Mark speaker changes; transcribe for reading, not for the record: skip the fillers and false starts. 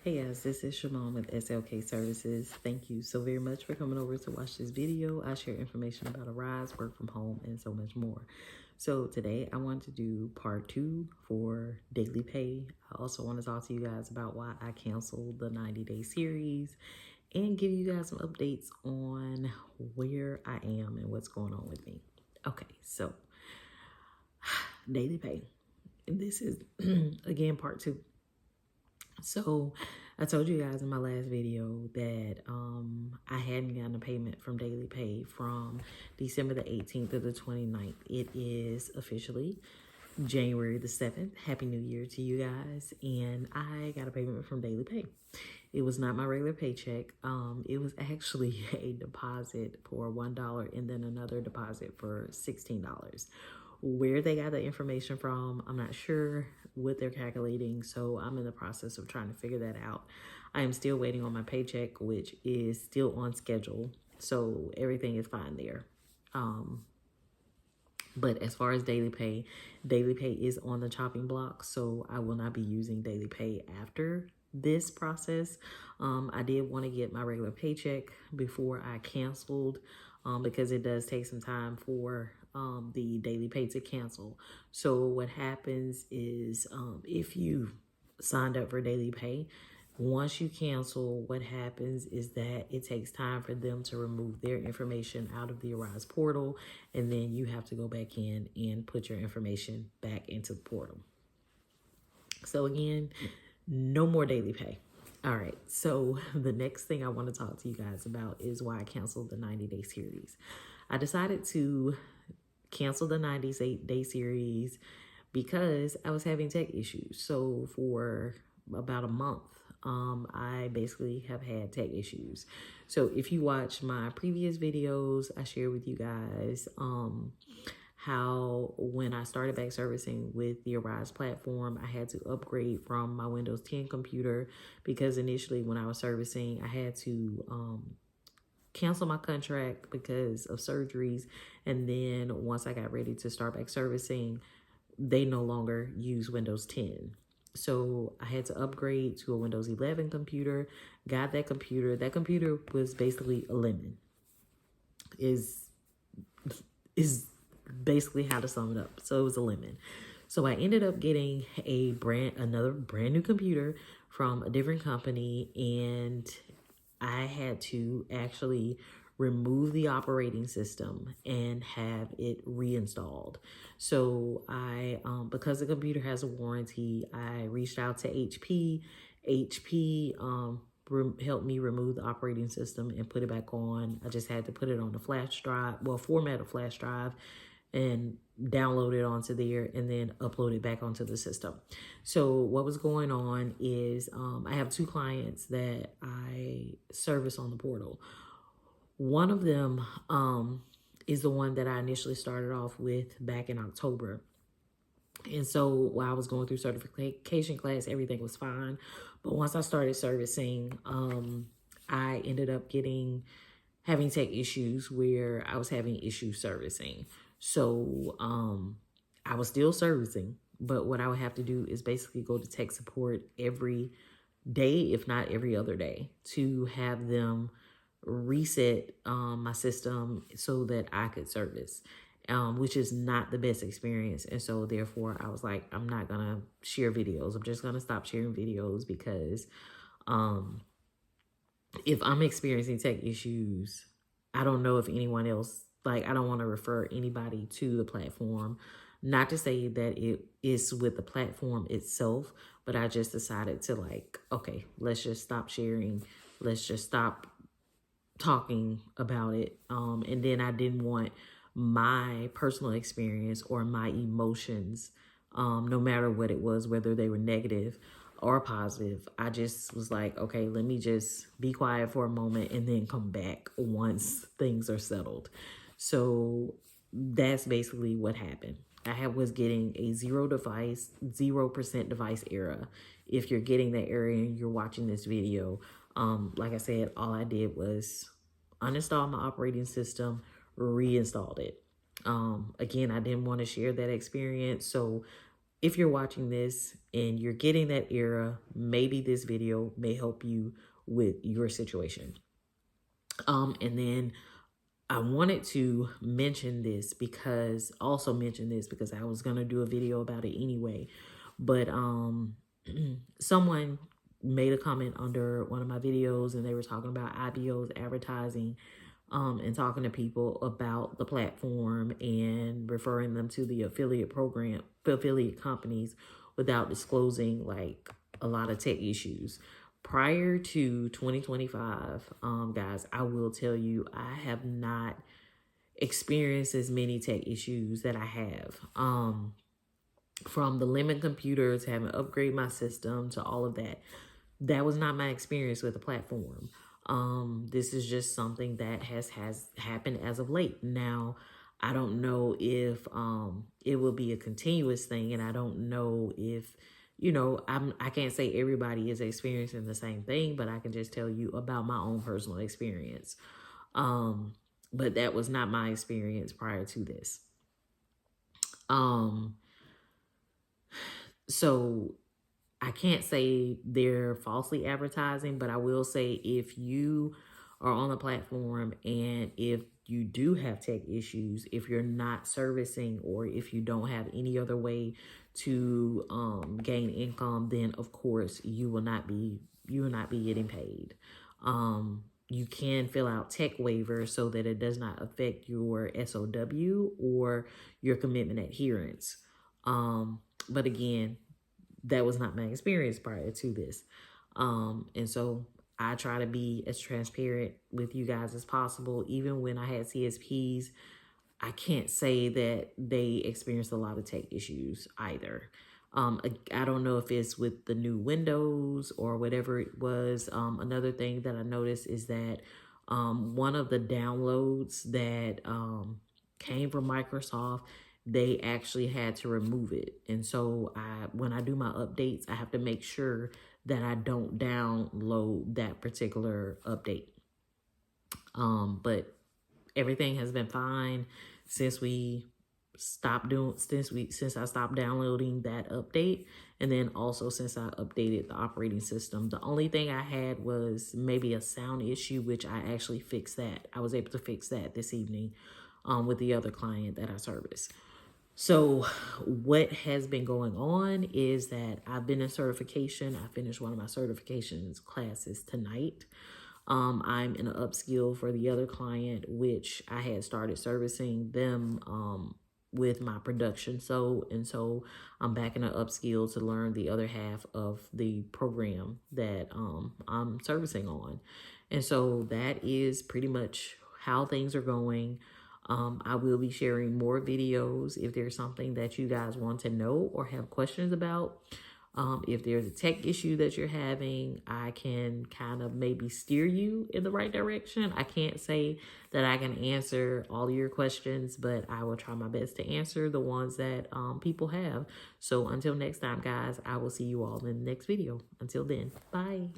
Speaker 1: Hey guys, this is Shimon with SLK Services. Thank you so very much for coming over to watch this video. I share information about Arise, work from home, and so much more. So today I want to do part 2 for daily pay. I also want to talk to you guys about why I canceled the 90-day series and give you guys some updates on where I am and what's going on with me. Okay, so daily pay. And this is again part 2. So I told you guys in my last video that I hadn't gotten a payment from Daily Pay from December the 18th to the 29th. It is officially January the 7th. Happy New Year to you guys. And I got a payment from Daily Pay. It was not my regular paycheck. It was actually a deposit for $1 and then another deposit for $16. Where they got the information from, I'm not sure what they're calculating, so I'm in the process of trying to figure that out. I am still waiting on my paycheck, which is still on schedule, so everything is fine there. But as far as Daily Pay is on the chopping block, so I will not be using Daily Pay after this process. I did want to get my regular paycheck before I canceled because it does take some time for the Daily Pay to cancel. So what happens is if you signed up for Daily Pay, once you cancel, what happens is that it takes time for them to remove their information out of the Arise portal, and then you have to go back in and put your information back into the portal. So again, no more Daily Pay. All right, so the next thing I want to talk to you guys about is why I canceled the 90-day series. I decided to cancel the 90-day series because I was having tech issues. So for about a month, I basically have had tech issues. So if you watch my previous videos, I share with you guys how when I started back servicing with the Arise platform, I had to upgrade from my Windows 10 computer because initially when I was servicing, I had to cancel my contract because of surgeries. And then once I got ready to start back servicing, they no longer use Windows 10. So I had to upgrade to a Windows 11 computer, got that computer. That computer was basically a lemon. Is basically how to sum it up. So it was a lemon. So I ended up getting another brand new computer from a different company, and I had to actually remove the operating system and have it reinstalled. So because the computer has a warranty, I reached out to HP. HP helped me remove the operating system and put it back on. I just had to put it on the flash drive, format a flash drive and download it onto there and then upload it back onto the system. So what was going on is I have 2 clients that I service on the portal. One of them is the one that I initially started off with back in October. And so while I was going through certification class, everything was fine. But once I started servicing, I ended up having tech issues where I was having issues servicing. So I was still servicing, but what I would have to do is basically go to tech support every day, if not every other day, to have them reset my system so that I could service, which is not the best experience. And so therefore I was like, I'm not gonna share videos. I'm just gonna stop sharing videos because if I'm experiencing tech issues, I don't know if anyone else, I don't want to refer anybody to the platform. Not to say that it is with the platform itself, but I just decided to okay, let's just stop sharing. Let's just stop talking about it. And then I didn't want my personal experience or my emotions, no matter what it was, whether they were negative or positive. I just was like, okay, let me just be quiet for a moment and then come back once things are settled. So that's basically what happened. I was getting a 0% device error. If you're getting that error and you're watching this video, like I said, all I did was uninstall my operating system, reinstalled it. Again, I didn't want to share that experience. So if you're watching this and you're getting that error, maybe this video may help you with your situation. And then I wanted to mention this because I was going to do a video about it anyway. But someone made a comment under one of my videos, and they were talking about IBO's advertising and talking to people about the platform and referring them to the affiliate companies without disclosing like a lot of tech issues. Prior to 2025, guys, I will tell you, I have not experienced as many tech issues that I have. From the lemon computers, having to upgrade my system to all of that. That was not my experience with the platform. This is just something that has happened as of late. Now, I don't know if it will be a continuous thing, and I don't know if, you know, I can't say everybody is experiencing the same thing, but I can just tell you about my own personal experience. But that was not my experience prior to this. So I can't say they're falsely advertising, but I will say if you are on the platform and if you do have tech issues, if you're not servicing or if you don't have any other way to gain income, then of course you will not be getting paid. You can fill out tech waivers so that it does not affect your SOW or your commitment adherence. But again, that was not my experience prior to this. And so I try to be as transparent with you guys as possible. Even when I had CSPs, I can't say that they experienced a lot of tech issues either. I don't know if it's with the new Windows or whatever it was. Another thing that I noticed is that one of the downloads that came from Microsoft, they actually had to remove it. And so when I do my updates, I have to make sure that I don't download that particular update. But everything has been fine since I stopped downloading that update, and then also since I updated the operating system. The only thing I had was maybe a sound issue, which I actually fixed that. I was able to fix that this evening with the other client that I service. So what has been going on is that I've been in certification. I finished one of my certifications classes tonight. I'm in an upskill for the other client, which I had started servicing them with my production. So I'm back in an upskill to learn the other half of the program that I'm servicing on. And so that is pretty much how things are going. I will be sharing more videos if there's something that you guys want to know or have questions about. If there's a tech issue that you're having, I can kind of maybe steer you in the right direction. I can't say that I can answer all your questions, but I will try my best to answer the ones that people have. So until next time, guys, I will see you all in the next video. Until then, bye.